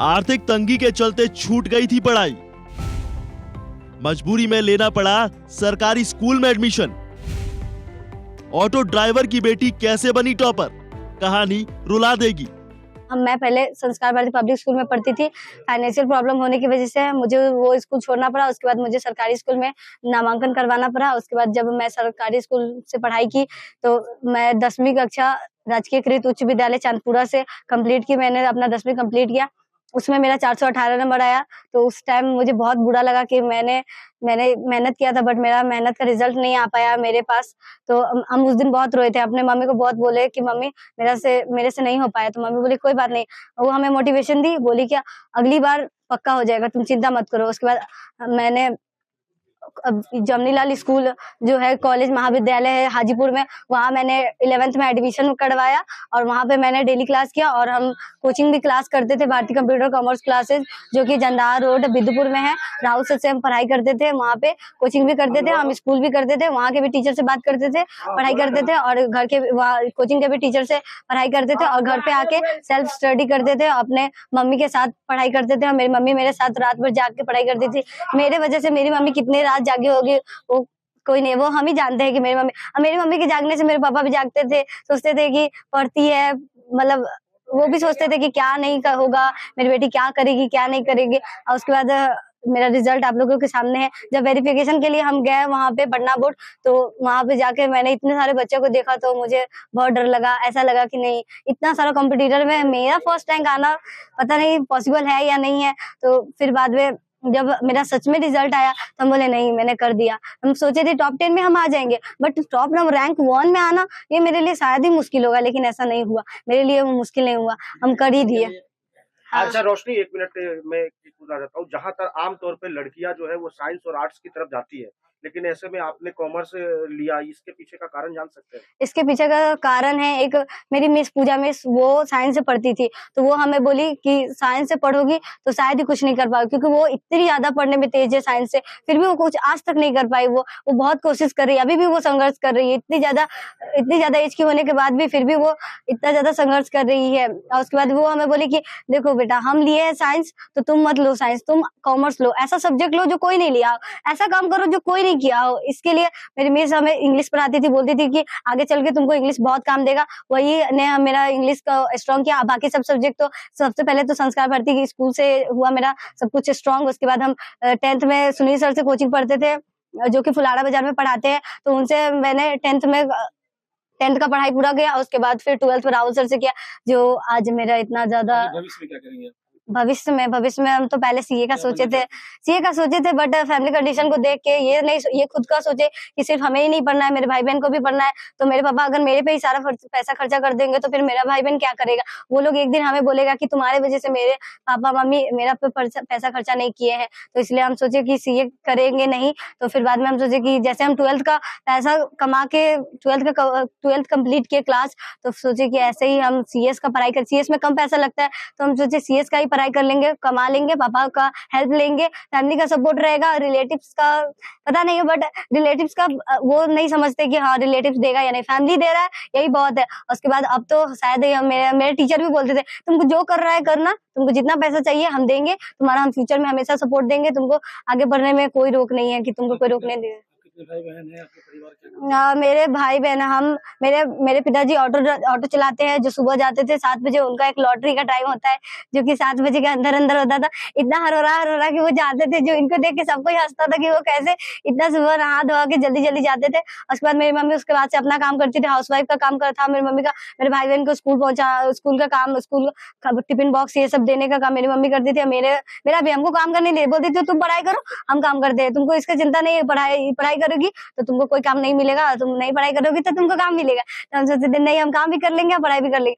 आर्थिक तंगी के चलते छूट गई थी पढ़ाई, मजबूरी में लेना पड़ा सरकारी स्कूल में एडमिशन। ऑटो ड्राइवर की बेटी कैसे बनी टॉपर, कहानी रुला देगी। मैं पहले संस्कार भारती पब्लिक स्कूल में पढ़ती थी। फाइनेंशियल प्रॉब्लम होने की वजह से मुझे वो स्कूल छोड़ना पड़ा। उसके बाद मुझे सरकारी स्कूल में नामांकन करवाना पड़ा। उसके बाद जब मैं सरकारी स्कूल से पढ़ाई की तो मैं 10वीं कक्षा राजकीय कृत उच्च विद्यालय चांदपुरा से कंप्लीट की। मैंने अपना 10वीं कंप्लीट किया, उसमें मेरा 418 नंबर आया। तो उस टाइम मुझे बहुत बुरा लगा कि मैंने मेहनत किया था बट मेरा मेहनत का रिजल्ट नहीं आ पाया मेरे पास। तो हम उस दिन बहुत रोए थे, अपने मम्मी को बहुत बोले कि मम्मी मेरे से नहीं हो पाया। तो मम्मी बोली कोई बात नहीं, वो हमें मोटिवेशन दी, बोली क्या अगली बार पक्का हो जाएगा, तुम चिंता मत करो। उसके बाद मैंने जमनीलाल स्कूल जो है कॉलेज महाविद्यालय है हाजीपुर में, वहाँ मैंने 11th में एडमिशन करवाया और वहाँ पे मैंने डेली क्लास किया। और हम कोचिंग भी क्लास करते थे, भारतीय कंप्यूटर कॉमर्स क्लासेस जो कि जंदाहा रोड बिदुपुर में है, राहुल सर से हम पढ़ाई करते थे। वहाँ पे कोचिंग भी करते थे, हम स्कूल भी करते थे, वहाँ के भी टीचर से बात करते थे, पढ़ाई करते थे। और घर के कोचिंग के भी टीचर से पढ़ाई करते थे और घर पे आके सेल्फ स्टडी करते थे, अपने मम्मी के साथ पढ़ाई करते थे। और मेरी मम्मी मेरे साथ रात भर जाग के पढ़ाई करती थी। मेरे वजह से मेरी मम्मी कितने रात जागी होगी वो कोई नहीं, वो हम ही जानते हैं कि मेरी मम्मी के जागने से मेरे पापा भी जागते थे, सोचते थे कि पढ़ती है, मतलब वो भी सोचते थे कि क्या नहीं होगा, मेरी बेटी क्या करेगी क्या नहीं करेगी। और उसके बाद मेरा रिजल्ट आप लोगों के सामने है। जब वेरिफिकेशन के लिए हम गए वहाँ पे पटना बोर्ड, तो वहाँ पे जाके मैंने इतने सारे बच्चों को देखा तो मुझे बहुत डर लगा। ऐसा लगा कि नहीं, इतना सारा कॉम्पिटिटर में मेरा फर्स्ट रैंक आना पता नहीं पॉसिबल है या नहीं है। तो फिर बाद में जब मेरा सच में रिजल्ट आया तो हम बोले नहीं, मैंने कर दिया। हम सोचे थे टॉप 10 में हम आ जाएंगे, बट टॉप रैंक 1 में आना ये मेरे लिए शायद ही मुश्किल होगा, लेकिन ऐसा नहीं हुआ, मेरे लिए वो मुश्किल नहीं हुआ, हम कर ही दिए। अच्छा रोशनी, 1 मिनट में पूछना चाहता हूँ, जहाँ तक आमतौर पे लड़कियां जो है वो साइंस और आर्ट्स की तरफ जाती है, लेकिन ऐसे में आपने कॉमर्स लिया, इसके पीछे का कारण जान सकते हैं? इसके पीछे का कारण है, एक मेरी मिस पूजा मिस, वो साइंस से पढ़ती थी, तो वो हमें बोली कि साइंस से पढ़ोगी तो शायद ही कुछ नहीं कर पाओगी, क्योंकि वो इतनी ज्यादा पढ़ने में तेज है साइंस से, फिर भी वो कुछ आज तक नहीं कर पाई। वो बहुत कोशिश कर रही है, अभी भी वो संघर्ष कर रही है, इतनी ज्यादा एज की होने के बाद भी फिर भी वो इतना ज्यादा संघर्ष कर रही है। और उसके बाद वो हमें बोली कि देखो बेटा, हम लिए है साइंस तो तुम मत लो साइंस, तुम कॉमर्स लो, ऐसा सब्जेक्ट लो जो कोई नहीं लिया, ऐसा काम करो जो कोई नहीं किया हो। इसके लिए मेरी मिस हमें इंग्लिश पढ़ाती थी, बोलती थी कि आगे चल के तुमको इंग्लिश बहुत काम देगा। वही ने मेरा इंग्लिश का स्ट्रॉन्ग किया। बाकी सब सब्जेक्ट तो सबसे पहले तो संस्कार भारती की स्कूल से हुआ मेरा सब कुछ स्ट्रॉन्ग। उसके बाद हम 10th में सुनील सर से कोचिंग पढ़ते थे, जो कि फुलाड़ा बाजार में पढ़ाते हैं, तो उनसे मैंने 10th का पढ़ाई पूरा किया। उसके बाद फिर 12th में राहुल सर से किया, जो आज मेरा इतना ज्यादा भविष्य में क्या करेंगे? भविष्य में हम तो पहले सीए का सोचे थे, बट फैमिली कंडीशन को देख के ये खुद का सोचे कि सिर्फ हमें ही नहीं पढ़ना है, मेरे भाई बहन को भी पढ़ना है। तो मेरे पापा अगर मेरे पे ही सारा पैसा खर्चा कर देंगे तो फिर मेरा भाई बहन क्या करेगा? वो लोग एक दिन हमें बोलेगा कि तुम्हारे वजह से मेरे पापा मम्मी मेरा पे पैसा खर्चा नहीं किए हैं। तो इसलिए हम सोचे कि सीए करेंगे नहीं। तो फिर बाद में हम सोचे कि जैसे हम 12th का पैसा कमा के 12th कंप्लीट किए क्लास, तो सोचे कि ऐसे ही हम सीएस का पढ़ाई कर, सीएस में कम पैसा लगता है, तो हम सोचे सीएस का ही पढ़ाई कर लेंगे, कमा लेंगे, पापा का हेल्प लेंगे, फैमिली का सपोर्ट रहेगा। रिलेटिव्स का पता नहीं है, बट रिलेटिव्स का वो नहीं समझते कि हाँ रिलेटिव्स देगा या नहीं, फैमिली दे रहा है यही बहुत है। उसके बाद अब तो शायद मेरे टीचर भी बोलते थे तुमको जो कर रहा है करना, तुमको जितना पैसा चाहिए हम देंगे, तुम्हारा हम फ्यूचर में हमेशा सपोर्ट देंगे, तुमको आगे बढ़ने में कोई रोक नहीं है कि तुमको कोई रोकने देगा। भाई बहन है आपके परिवार के? मेरे भाई बहन, हम मेरे पिताजी ऑटो चलाते हैं, जो सुबह जाते थे 7 बजे, उनका एक लॉटरी का टाइम होता है जो कि 7 बजे के अंदर होता था। इतना हरोरा कि वो जाते थे, जो इनको देख के सबको ही हंसता था कि वो कैसे इतना सुबह नहा धोआ के जल्दी जाते थे। उसके बाद मेरी मम्मी उसके बाद से अपना काम करती थी, हाउसवाइफ का काम करता था मेरी मम्मी का। मेरे भाई बहन को स्कूल का काम, स्कूल टिफिन बॉक्स ये सब देने का काम मेरी मम्मी करती थी। मेरा भी हमको काम करने नहीं बोलती थी, तुम पढ़ाई करो हम काम करते हैं, तुमको इसका चिंता नहीं है, पढ़ाई करोगी तो तुमको कोई काम नहीं मिलेगा, तुम नहीं पढ़ाई करोगी तो तुमको काम मिलेगा। तो हम सोचते थे नहीं, हम काम भी कर लेंगे पढ़ाई भी कर लेंगे।